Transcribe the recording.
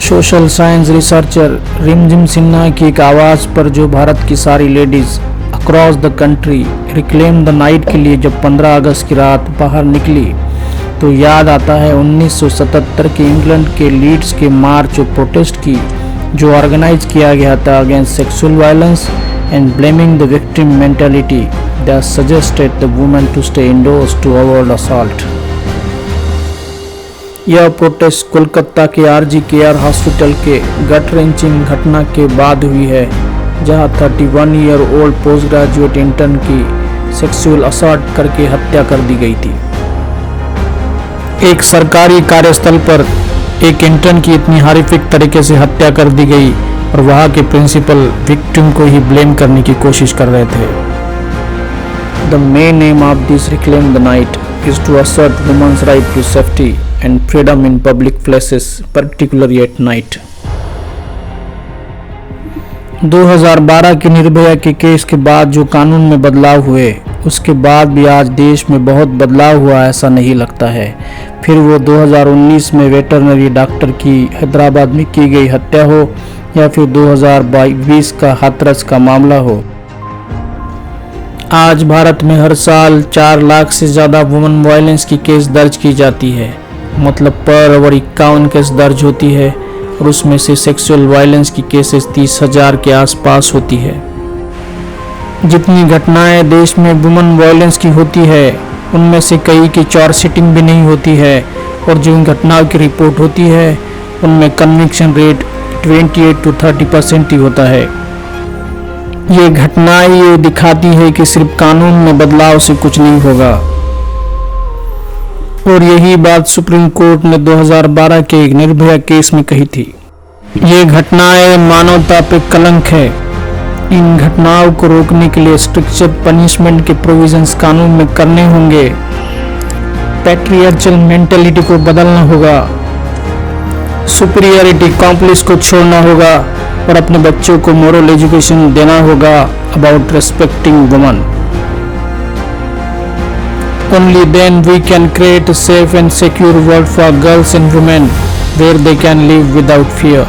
Social science researcher रिमझिम सिन्हा की एक आवाज़ पर जो भारत की सारी ladies across the country reclaim the night के लिए जब 15 अगस्त की रात बाहर निकली तो याद आता है 1977 के इंग्लैंड के लीड्स के मार्च और प्रोटेस्ट की जो ऑर्गेनाइज किया गया था against sexual violence and blaming the victim mentality that suggested the women to stay indoors to avoid assault. यह प्रोटेस्ट कोलकाता के आरजी केयर हॉस्पिटल के गट रेंचिंग घटना के बाद हुई है जहां 31 year old post graduate intern की सेक्सुअल असॉल्ट करके हत्या कर दी गई थी। एक सरकारी कार्यस्थल पर एक इंटर्न की इतनी हॉरिफिक तरीके से हत्या कर दी गई और वहां के प्रिंसिपल विक्टिम को ही ब्लेम करने की कोशिश कर रहे थे। The main M of this reclaim the night is to assert women's right to safety and freedom in public places, particularly at night. 2012 के निर्भया के केस के बाद जो कानून में बदलाव हुए उसके बाद भी आज देश में बहुत बदलाव हुआ ऐसा नहीं लगता है। फिर वो 2019 में वेटरनरी डॉक्टर की हैदराबाद में की गई हत्या हो या फिर 2020 का हाथरस का मामला हो, आज भारत में हर साल 4 लाख से ज़्यादा वुमेन वायलेंस की केस दर्ज की जाती है। मतलब पर आवर 51 केस दर्ज होती है और उसमें से सेक्सुअल वायलेंस की केसेस 30,000 के आसपास होती है। जितनी घटनाएं देश में वुमेन वायलेंस की होती है उनमें से कई की चार्ज शीटिंग भी नहीं होती है और जिन घटनाओं की रिपोर्ट होती है उनमें कन्विक्शन रेट 28 to 30% ही होता है। ये घटनाएं ये दिखाती है कि सिर्फ कानून में बदलाव से कुछ नहीं होगा और यही बात सुप्रीम कोर्ट ने 2012 के एक निर्भया केस में कही थी। ये घटनाएं मानवता पे कलंक है। इन घटनाओं को रोकने के लिए स्ट्रिक्चर पनिशमेंट के प्रोविजंस कानून में करने होंगे। पैट्रियार्चल मेंटालिटी को बदलना होगा, सुपीरियरिटी कॉम्प्लेक्स को छोड़ना होगा और अपने बच्चों को मोरल एजुकेशन देना होगा about respecting woman. Only then we can create a safe and secure world for girls and women where they can live without fear.